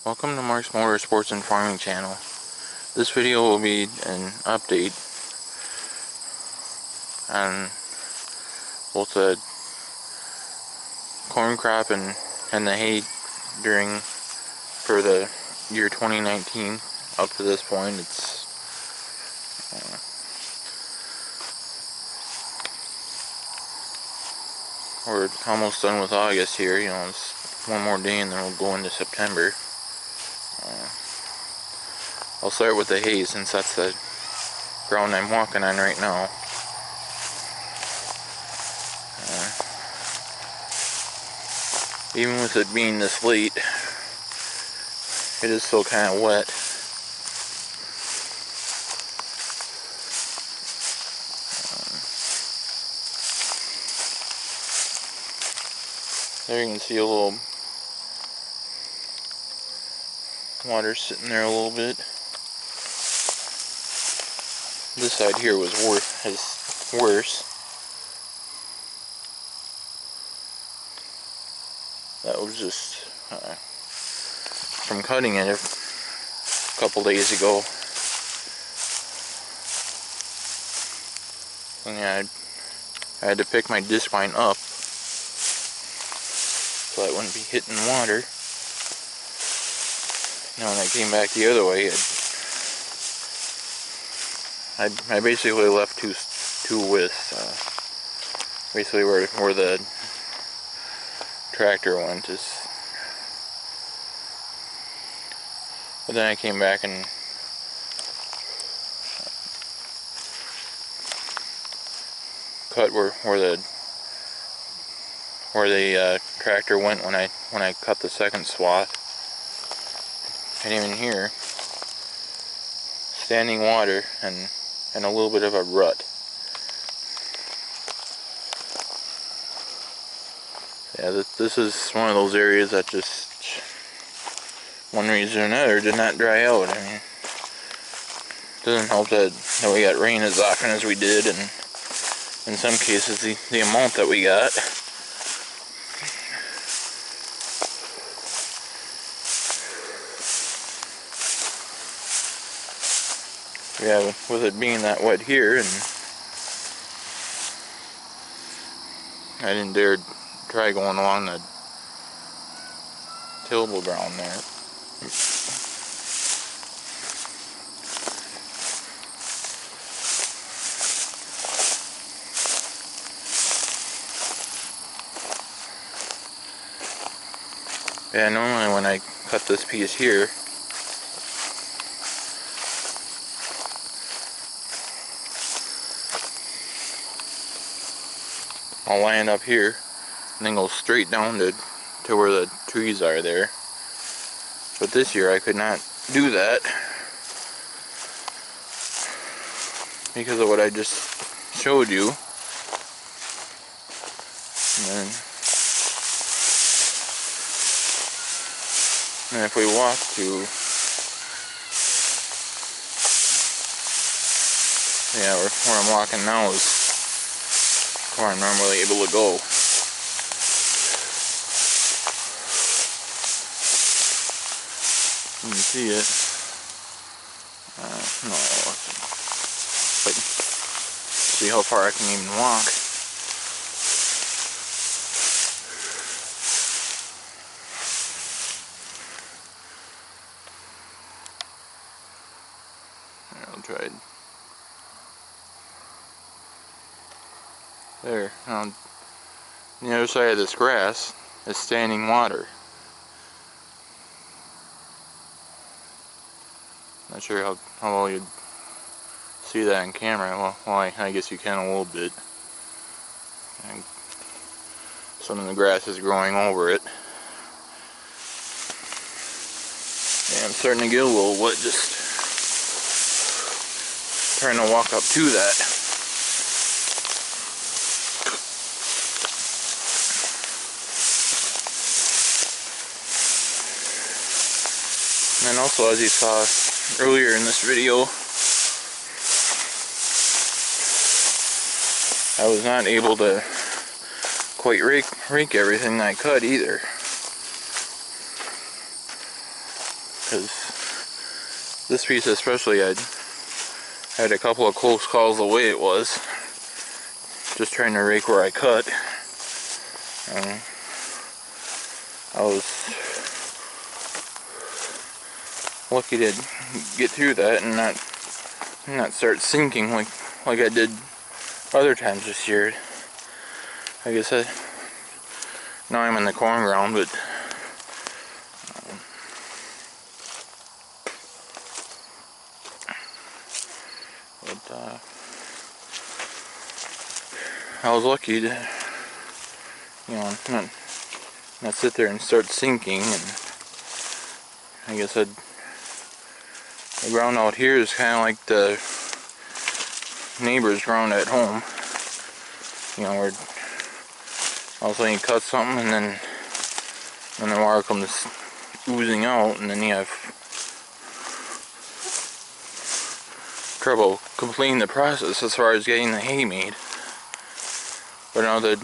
Welcome to Mark's Motorsports and Farming channel. This video will be an update on both the corn crop and the hay for the year 2019 up to this point. We're almost done with August here. It's one more day and then we'll go into September. I'll start with the hay since that's the ground I'm walking on right now. Even with it being this late, it is still kind of wet. There you can see a little water sitting there a little bit. This side here was worse. That was just from cutting it a couple days ago. And yeah, I had to pick my disc line up so I wouldn't be hitting water. Now when I came back the other way, I basically left two widths, basically where the tractor went. But then I came back and cut where the tractor went when I cut the second swath. And even here, standing water and a little bit of a rut. Yeah, this is one of those areas that just, one reason or another, did not dry out. I mean, it doesn't help that we got rain as often as we did, and in some cases the amount that we got. Yeah, with it being that wet here, and I didn't dare try going along the tillable ground there. Yeah, normally when I cut this piece here, I'll line up here and then go straight down to where the trees are there. But this year I could not do that because of what I just showed you. And if we walk to, yeah, where I'm walking now is where I'm normally able to go. You can see it. No, but see how far I can even walk. I'll try it. There. Now, on the other side of this grass is standing water. Not sure how well you'd see that on camera. Well, I guess you can a little bit. And some of the grass is growing over it. Yeah, I'm starting to get a little wet just trying to walk up to that. And also, as you saw earlier in this video, I was not able to quite rake everything I could either. because this piece especially, I had a couple of close calls the way it was, just trying to rake where I cut. I was lucky to get through that and not start sinking like I did other times this year. Like I said, now I'm in the corn ground, but I was lucky to, not sit there and start sinking. And like I said, the ground out here is kind of like the neighbor's ground at home. Where all of a sudden you cut something and then the water comes oozing out, and then you have trouble completing the process as far as getting the hay made. But now there's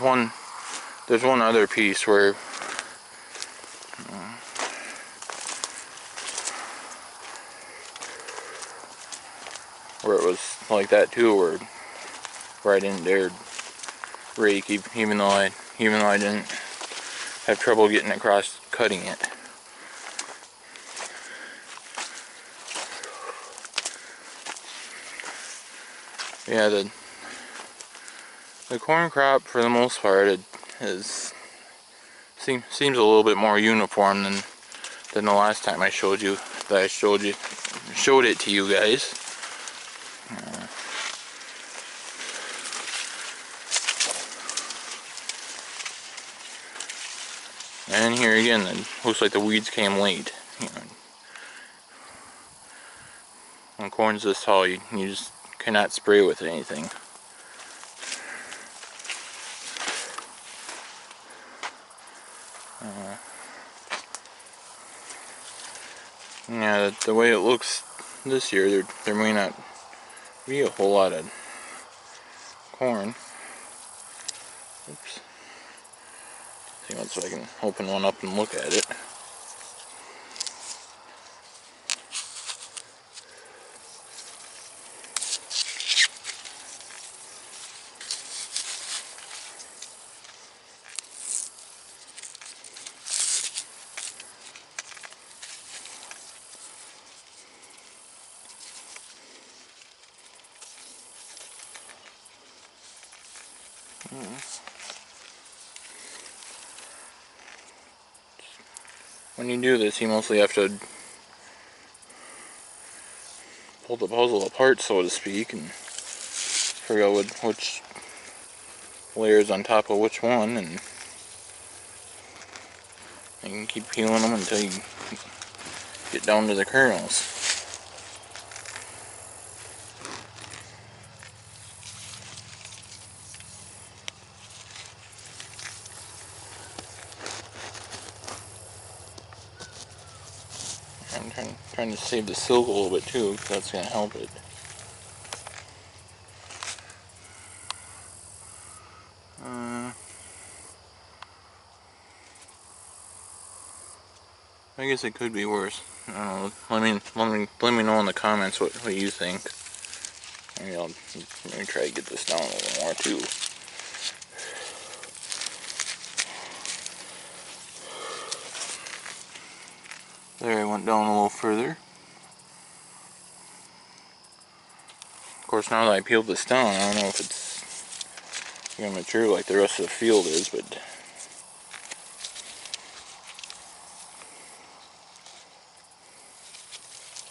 one other piece where it was like that too, where I didn't dare rake, even though I didn't have trouble getting across cutting it. Yeah, the corn crop for the most part seems a little bit more uniform than the last time I showed it to you guys. And here again, it looks like the weeds came late. When corn's this tall, you just cannot spray with anything. Yeah, the way it looks this year, there may not be a whole lot of corn. Oops. See once I can open one up and look at it. When you do this, you mostly have to pull the puzzle apart, so to speak, and figure out which layer is on top of which one, and you can keep peeling them until you get down to the kernels. I'm trying to save the silk a little bit too, because that's going to help it. I guess it could be worse. I don't know. Let me know in the comments what you think. Maybe let me try to get this down a little more too. There, I went down a little further. Of course, now that I peeled this down, I don't know if it's going to mature like the rest of the field is, but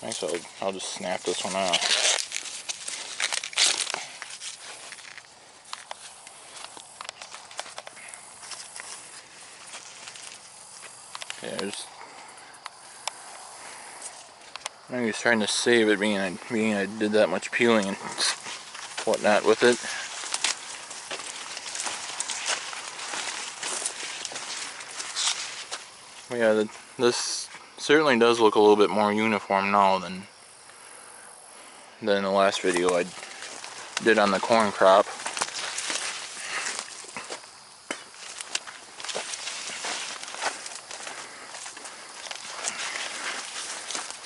I guess I'll just snap this one off. Yeah, I'm just trying to save it, being I did that much peeling and whatnot with it. But yeah, this certainly does look a little bit more uniform now than the last video I did on the corn crop.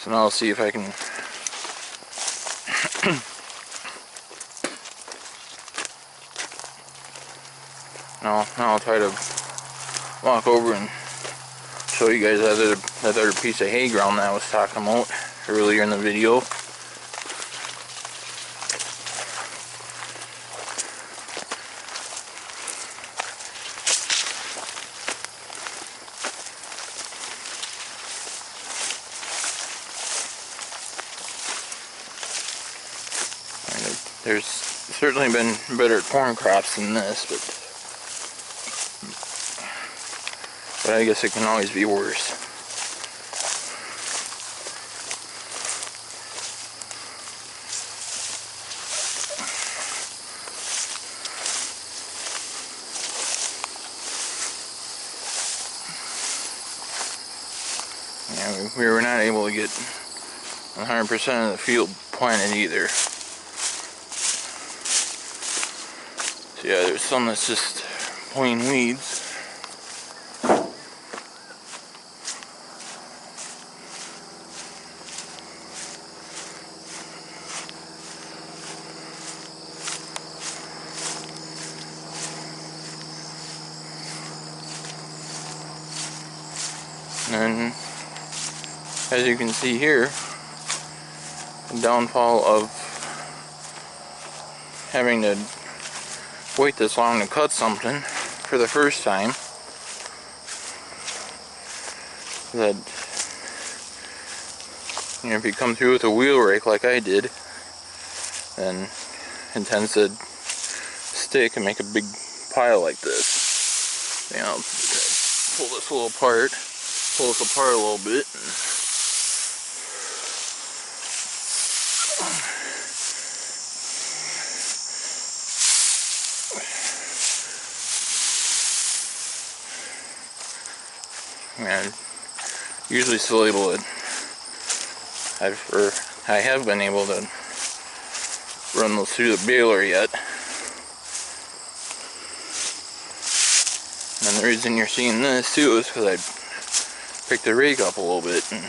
So now I'll see if I can now I'll try to walk over and show you guys that other piece of hay ground that I was talking about earlier in the video. There's certainly been better corn crops than this, but I guess it can always be worse. Yeah, we were not able to get 100% of the field planted either. So yeah, there's some that's just plain weeds. And as you can see here, the downfall of having to wait this long to cut something for the first time, that, you know, if you come through with a wheel rake like I did, then it tends to stick and make a big pile like this. You know, pull this a little apart, pull this apart a little bit. And usually still able to, I have been able to run those through the baler yet. And the reason you're seeing this too is because I picked the rake up a little bit and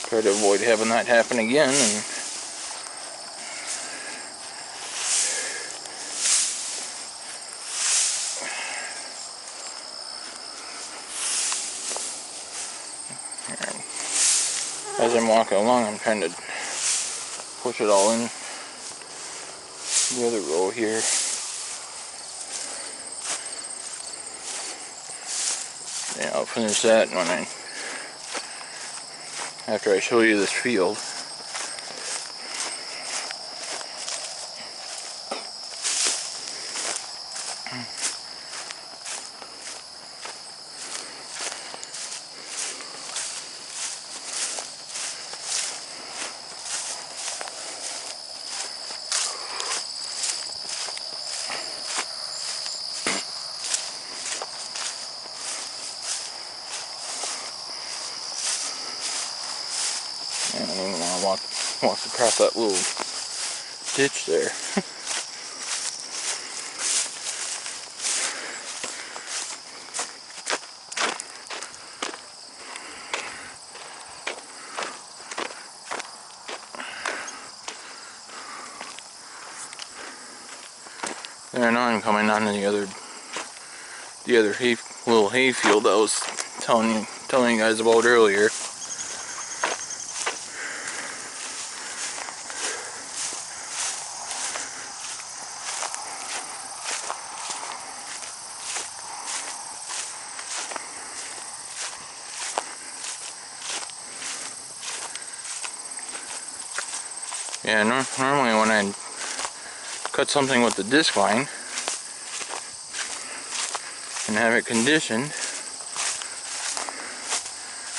try to avoid having that happen again. And as I'm walking along, I'm trying to push it all in the other row here. Yeah, I'll finish that after I show you this field. And I don't want to walk across that little ditch there. There, now I'm coming on to the other little hay field I was telling you guys about earlier. Yeah, normally when I cut something with the disc line and have it conditioned,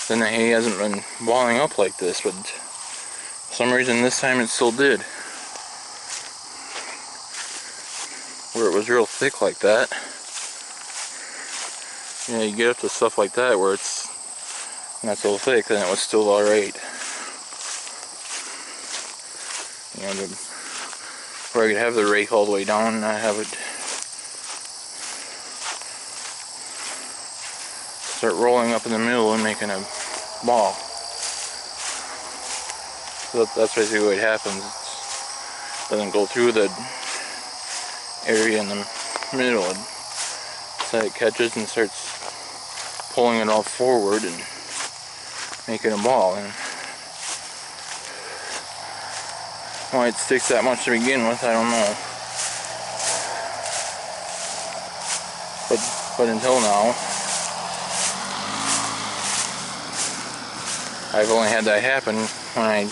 then the hay hasn't been balling up like this, but for some reason this time it still did. Where it was real thick like that. Yeah, you get up to stuff like that where it's not so thick, then it was still alright. You know, where I could have the rake all the way down and not have it start rolling up in the middle and making a ball. So that's basically what happens. It doesn't go through the area in the middle. So it catches and starts pulling it all forward and making a ball. And why it sticks that much to begin with, I don't know. But until now, I've only had that happen when I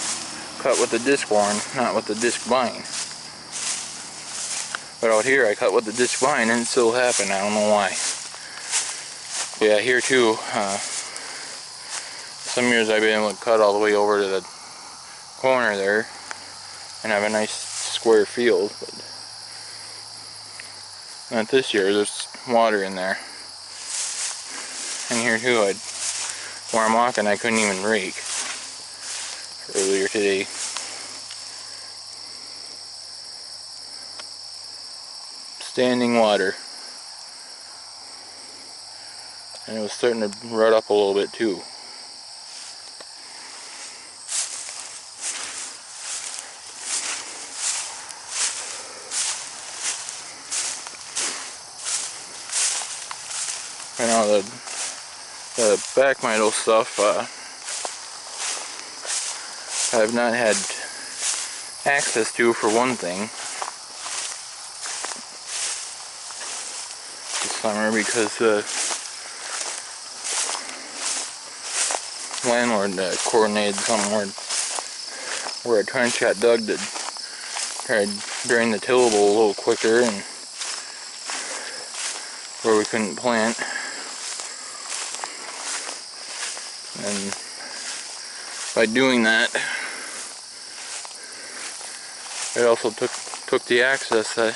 cut with the disc horn, not with the disc vine. But out here I cut with the disc vine and it still happened. I don't know why. But yeah, here too, some years I've been able to cut all the way over to the corner there and have a nice square field. But not this year, there's water in there. And here too, where I'm walking, I couldn't even rake earlier today. Standing water. And it was starting to rut up a little bit too. I know the back mito stuff, I've not had access to, for one thing, this summer, because the landlord coordinated somewhere where a trench got dug to try to drain the tillable a little quicker, and where we couldn't plant. And by doing that, it also took the access that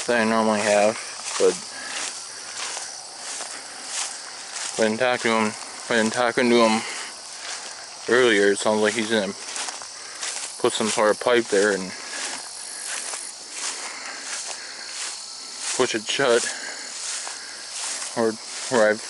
I normally have. But when talking to him earlier, it sounds like he's gonna put some sort of pipe there and push it shut, or where I've